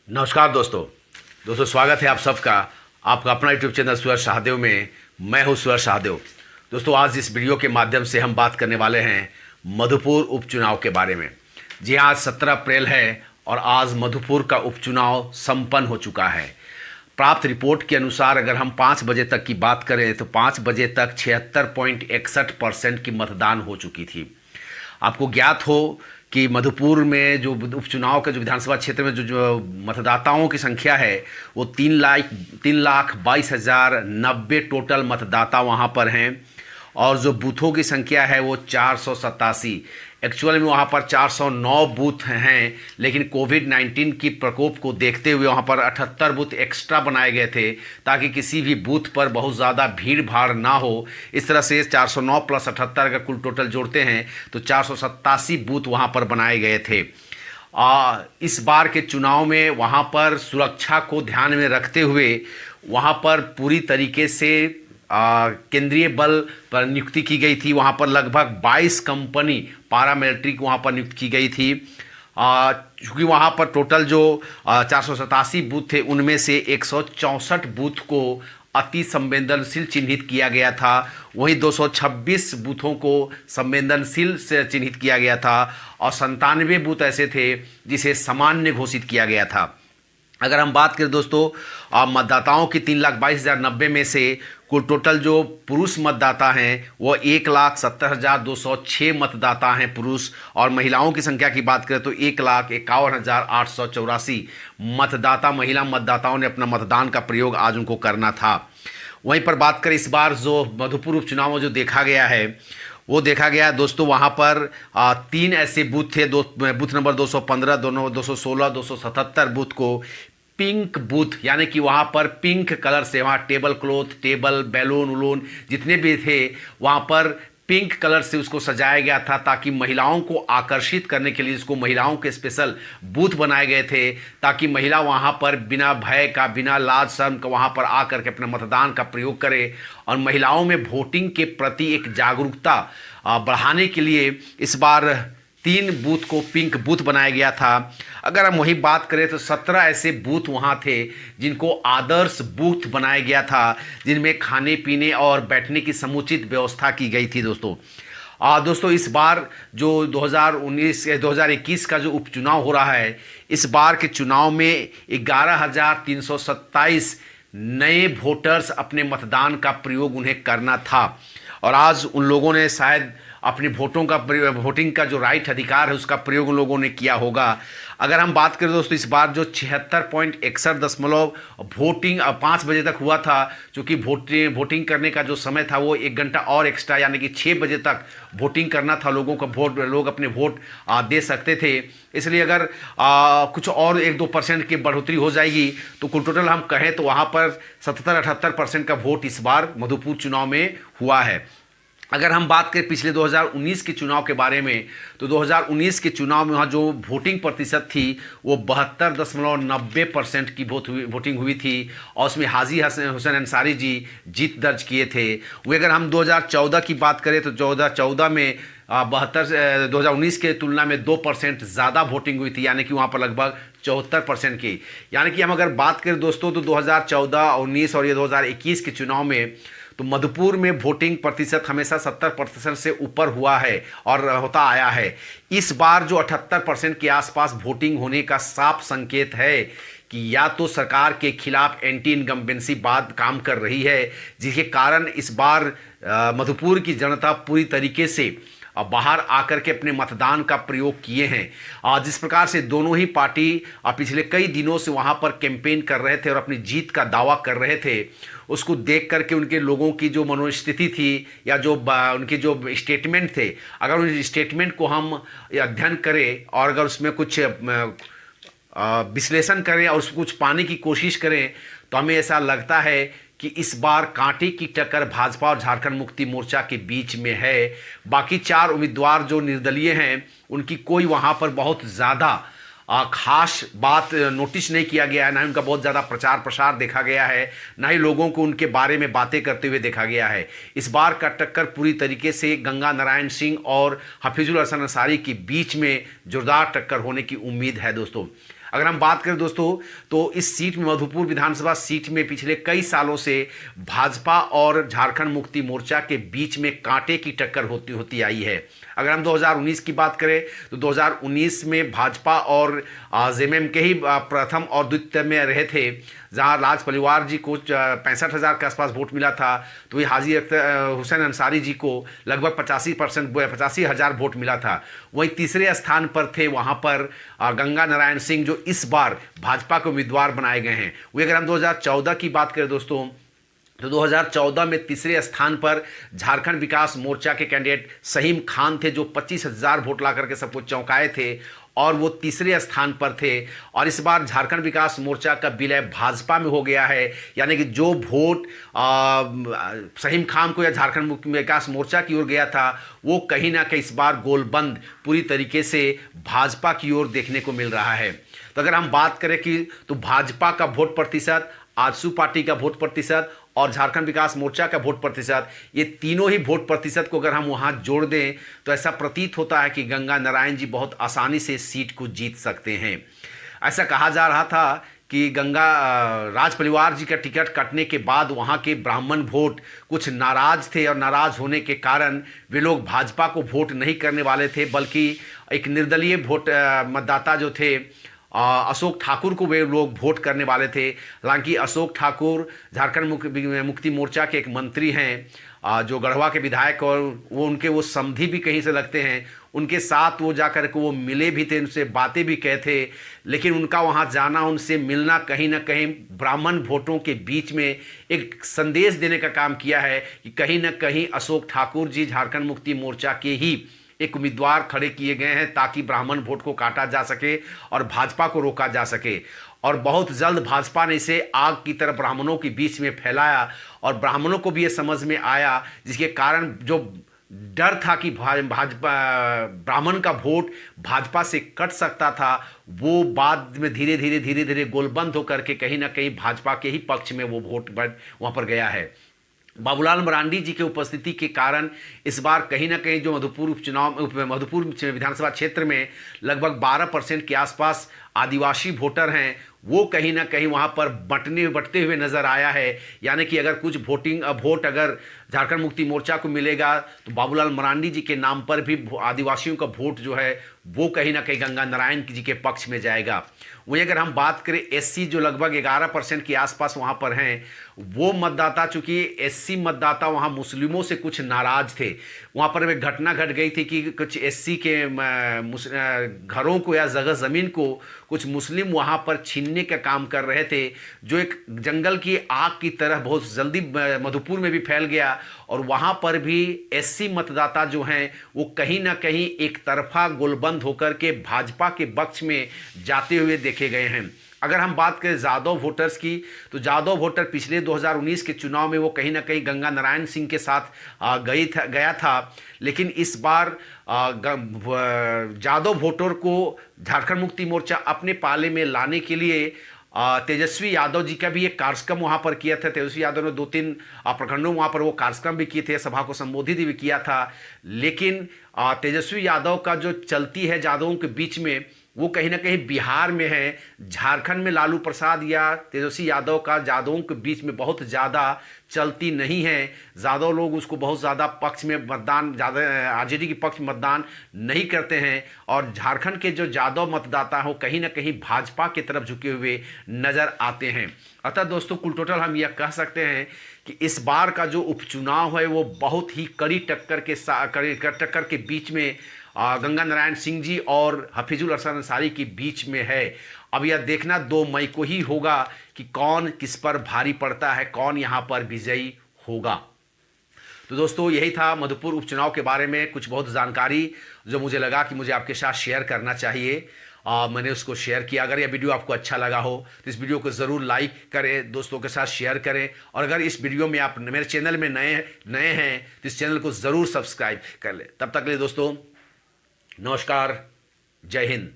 नमस्कार दोस्तों स्वागत है आप सबका आपका अपना यूट्यूब चैनल सूरज शाहदेव में। मैं हूं सूरज शाहदेव। दोस्तों आज इस वीडियो के माध्यम से हम बात करने वाले हैं मधुपुर उपचुनाव के बारे में। जी आज 17 अप्रैल है और आज मधुपुर का उपचुनाव संपन्न हो चुका है। प्राप्त रिपोर्ट के अनुसार अगर हम 5 बजे तक की बात करें तो 5 बजे तक 76.61% की मतदान हो चुकी थी। आपको ज्ञात हो कि मधुपुर में जो उपचुनाव के जो विधानसभा क्षेत्र में जो मतदाताओं की संख्या है वो 3,22,090 टोटल मतदाता वहाँ पर हैं और जो बूथों की संख्या है वो 487। एक्चुअल में वहाँ पर 409 बूथ हैं, लेकिन कोविड-19 की प्रकोप को देखते हुए वहाँ पर 78 बूथ एक्स्ट्रा बनाए गए थे ताकि किसी भी बूथ पर बहुत ज़्यादा भीड़ भाड़ ना हो। इस तरह से 409 प्लस 78 का कुल टोटल जोड़ते हैं तो 487 बूथ वहाँ पर बनाए गए थे। इस बार के चुनाव में वहाँ पर सुरक्षा को ध्यान में रखते हुए वहाँ पर पूरी तरीके से केंद्रीय बल पर नियुक्ति की गई थी। वहाँ पर लगभग 22 कंपनी पारामिलिट्री वहाँ पर नियुक्त की गई थी। क्योंकि वहाँ पर टोटल जो 487 बूथ थे उनमें से 164 बूथ को अति संवेदनशील चिन्हित किया गया था, वहीं 226 बूथों को संवेदनशील से चिन्हित किया गया था और 97 बूथ ऐसे थे जिसे सामान्य घोषित किया गया था। अगर हम बात करें दोस्तों मतदाताओं की 3,22,090 में से कुल टोटल जो पुरुष मतदाता हैं वो 1,70,206 मतदाता हैं पुरुष, और महिलाओं की संख्या की बात करें तो 1,51,884 मतदाता महिला मतदाताओं ने अपना मतदान का प्रयोग आज उनको करना था। वहीं पर बात करें इस बार जो मधुपुर उपचुनाव में जो देखा गया है वो देखा गया दोस्तों वहाँ पर 3 ऐसे बूथ थे। बूथ नंबर 215, 216, 277 बूथ को पिंक बूथ यानी कि वहाँ पर पिंक कलर से वहाँ टेबल क्लॉथ, टेबल, बैलून उलून जितने भी थे वहाँ पर पिंक कलर से उसको सजाया गया था ताकि महिलाओं को आकर्षित करने के लिए इसको महिलाओं के स्पेशल बूथ बनाए गए थे ताकि महिला वहाँ पर बिना भय का, बिना लाज शर्म का वहाँ पर आकर के अपना मतदान का प्रयोग करें और महिलाओं में वोटिंग के प्रति एक जागरूकता बढ़ाने के लिए इस बार 3 बूथ को पिंक बूथ बनाया गया था। अगर हम वही बात करें तो 17 ऐसे बूथ वहाँ थे जिनको आदर्श बूथ बनाया गया था, जिनमें खाने पीने और बैठने की समुचित व्यवस्था की गई थी। दोस्तों इस बार जो 2021 का जो उपचुनाव हो रहा है, इस बार के चुनाव में 11,327 नए वोटर्स अपने मतदान का प्रयोग उन्हें करना था और आज उन लोगों ने शायद अपनी वोटिंग का जो राइट अधिकार है उसका प्रयोग उन लोगों ने किया होगा। अगर हम बात करें दोस्तों इस बार जो 76.61% वोटिंग 5 बजे तक हुआ था, क्योंकि वोटिंग करने का जो समय था वो 1 घंटा और एक्स्ट्रा यानी कि 6 बजे तक वोटिंग करना था लोगों का लोग अपने वोट दे सकते थे। इसलिए अगर कुछ और 1-2% की बढ़ोतरी हो जाएगी तो कुल टोटल हम कहें तो वहाँ पर 77-78% का वोट इस बार मधुपुर चुनाव में हुआ है। अगर हम बात करें पिछले 2019 के चुनाव के बारे में तो 2019 के चुनाव में वहाँ जो वोटिंग प्रतिशत थी वो 72.90% की वोटिंग हुई थी और उसमें हाजी हुसैन अंसारी जी जीत दर्ज किए थे। वही अगर हम 2014 की बात करें तो 2014 में 2019 के तुलना में 2% ज़्यादा वोटिंग हुई थी, यानी कि वहाँ पर लगभग 74% की। यानी कि हम अगर बात करें दोस्तों तो 2014, 19 और ये 2021 के चुनाव में तो मधुपुर में वोटिंग प्रतिशत हमेशा 70% से ऊपर हुआ है और होता आया है। इस बार जो 78% के आसपास वोटिंग होने का साफ संकेत है कि या तो सरकार के खिलाफ एंटी इनकम्बेंसी बात काम कर रही है, जिसके कारण इस बार मधुपुर की जनता पूरी तरीके से बाहर आकर के अपने मतदान का प्रयोग किए हैं। जिस प्रकार से दोनों ही पार्टी पिछले कई दिनों से वहाँ पर कैंपेन कर रहे थे और अपनी जीत का दावा कर रहे थे, उसको देख करके उनके लोगों की जो मनोस्थिति थी या जो उनके जो स्टेटमेंट थे, अगर उन स्टेटमेंट को हम अध्ययन करें और अगर उसमें कुछ विश्लेषण करें और उसको कुछ पाने की कोशिश करें तो हमें ऐसा लगता है कि इस बार कांटे की टक्कर भाजपा और झारखंड मुक्ति मोर्चा के बीच में है। बाकी 4 उम्मीदवार जो निर्दलीय हैं उनकी कोई वहाँ पर बहुत ज़्यादा खास बात नोटिस नहीं किया गया है, ना ही उनका बहुत ज़्यादा प्रचार प्रसार देखा गया है, ना ही लोगों को उनके बारे में बातें करते हुए देखा गया है। इस बार का टक्कर पूरी तरीके से गंगा नारायण सिंह और हफीजुल हसन अंसारी के बीच में जोरदार टक्कर होने की उम्मीद है दोस्तों। अगर हम बात करें दोस्तों तो इस सीट में, मधुपुर विधानसभा सीट में पिछले कई सालों से भाजपा और झारखंड मुक्ति मोर्चा के बीच में कांटे की टक्कर होती आई है। अगर हम 2019 की बात करें तो 2019 में भाजपा और जेएमएम के ही प्रथम और द्वितीय में रहे थे, जहां राज परिवार जी को 65,000 के आसपास वोट मिला था, तो वही हाजी हुसैन अंसारी जी को लगभग 85,000 वोट मिला था। वहीं तीसरे स्थान पर थे वहां पर गंगा नारायण सिंह, जो इस बार भाजपा के उम्मीदवार बनाए गए हैं। वही अगर हम 2014 की बात करें दोस्तों तो 2014 में तीसरे स्थान पर झारखंड विकास मोर्चा के कैंडिडेट सहीम खान थे, जो 25,000 वोट ला करके सबको चौंकाए थे और वो तीसरे स्थान पर थे। और इस बार झारखंड विकास मोर्चा का विलय भाजपा में हो गया है, यानी कि जो वोट सहीम खान को या झारखंड विकास मोर्चा की ओर गया था, वो कहीं ना कहीं इस बार गोलबंद पूरी तरीके से भाजपा की ओर देखने को मिल रहा है। तो अगर हम बात करें कि तो भाजपा का वोट प्रतिशत, आजसू पार्टी का वोट प्रतिशत और झारखंड विकास मोर्चा का वोट प्रतिशत, ये तीनों ही वोट प्रतिशत को अगर हम वहां जोड़ दें तो ऐसा प्रतीत होता है कि गंगा नारायण जी बहुत आसानी से सीट को जीत सकते हैं। ऐसा कहा जा रहा था कि राज परिवार जी का टिकट कटने के बाद वहां के ब्राह्मण वोट कुछ नाराज थे और नाराज होने के कारण वे लोग भाजपा को वोट नहीं करने वाले थे, बल्कि एक निर्दलीय वोट मतदाता जो थे अशोक ठाकुर को वे लोग वोट करने वाले थे। हालांकि अशोक ठाकुर झारखंड मुक्ति मोर्चा के एक मंत्री हैं, जो गढ़वा के विधायक, और वो उनके वो समधी भी कहीं से लगते हैं। उनके साथ वो जाकर के वो मिले भी थे, उनसे बातें भी कहे थे, लेकिन उनका वहाँ जाना, उनसे मिलना कहीं ना कहीं ब्राह्मण वोटों के बीच में एक संदेश देने का काम किया है कि कहीं ना कहीं अशोक ठाकुर जी झारखंड मुक्ति मोर्चा के ही एक उम्मीदवार खड़े किए गए हैं, ताकि ब्राह्मण वोट को काटा जा सके और भाजपा को रोका जा सके। और बहुत जल्द भाजपा ने इसे आग की तरह ब्राह्मणों के बीच में फैलाया और ब्राह्मणों को भी ये समझ में आया, जिसके कारण जो डर था कि भाजपा ब्राह्मण का वोट भाजपा से कट सकता था, वो बाद में धीरे धीरे गोलबंद होकर के कहीं ना कहीं भाजपा के ही पक्ष में वो वोट वहाँ पर गया है। बाबूलाल मरांडी जी के उपस्थिति के कारण इस बार कहीं ना कहीं जो मधुपुर विधानसभा क्षेत्र में लगभग 12% के आसपास आदिवासी वोटर हैं, वो कहीं ना कहीं वहाँ पर बटते हुए नजर आया है। यानी कि अगर कुछ वोट अगर झारखंड मुक्ति मोर्चा को मिलेगा तो बाबूलाल मरांडी जी के नाम पर भी आदिवासियों का वोट जो है वो कहीं ना कहीं गंगा नारायण जी के पक्ष में जाएगा। वहीं अगर हम बात करें एससी, जो लगभग 11% के आसपास वहाँ पर हैं, वो मतदाता, चूंकि एससी मतदाता वहाँ मुस्लिमों से कुछ नाराज थे। वहाँ पर एक घटना घट गई थी कि कुछ एससी के घरों को या जगह ज़मीन को कुछ मुस्लिम वहाँ पर छीनने का काम कर रहे थे, जो एक जंगल की आग की तरह बहुत जल्दी मधुपुर में भी फैल गया। और वहाँ पर भी एससी मतदाता जो हैं वो कहीं ना कहीं एक तरफा गोलबंद होकर के भाजपा के पक्ष में जाते हुए देखे गए हैं। अगर हम बात करें जादव वोटर्स की, तो जादव वोटर पिछले 2019 के चुनाव में वो कहीं ना कहीं गंगा नारायण सिंह के साथ गया था, लेकिन इस बार जादव वोटर को झारखंड मुक्ति मोर्चा अपने पाले में लाने के लिए तेजस्वी यादव जी का भी एक कार्यक्रम वहाँ पर किया था। तेजस्वी यादव ने 2-3 प्रखंडों वहाँ पर वो कार्यक्रम भी किए थे, सभा को संबोधित भी किया था। लेकिन तेजस्वी यादव का जो चलती है यादवों के बीच में, वो कहीं ना कहीं बिहार में है। झारखंड में लालू प्रसाद या तेजस्वी यादव का यादवों के बीच में बहुत ज़्यादा चलती नहीं है। यादव लोग उसको बहुत ज़्यादा पक्ष में मतदान, ज़्यादा आरजेडी के पक्ष में मतदान नहीं करते हैं। और झारखंड के जो यादव मतदाता हो कहीं ना कहीं भाजपा की तरफ झुके हुए नज़र आते हैं। अतः दोस्तों, कुल टोटल हम यह कह सकते हैं कि इस बार का जो उपचुनाव है वो बहुत ही कड़ी टक्कर के बीच में गंगा नारायण सिंह जी और हफीजुल हसन अंसारी के बीच में है। अब यह देखना 2 मई को ही होगा कि कौन किस पर भारी पड़ता है, कौन यहाँ पर विजयी होगा। तो दोस्तों, यही था मधुपुर उपचुनाव के बारे में कुछ बहुत जानकारी जो मुझे लगा कि मुझे आपके साथ शेयर करना चाहिए। मैंने उसको शेयर किया। अगर यह वीडियो आपको अच्छा लगा हो तो इस वीडियो को ज़रूर लाइक करें, दोस्तों के साथ शेयर करें। और अगर इस वीडियो में आप मेरे चैनल में नए हैं तो इस चैनल को ज़रूर सब्सक्राइब कर लें। तब तक के लिए दोस्तों, नमस्कार, जय हिंद।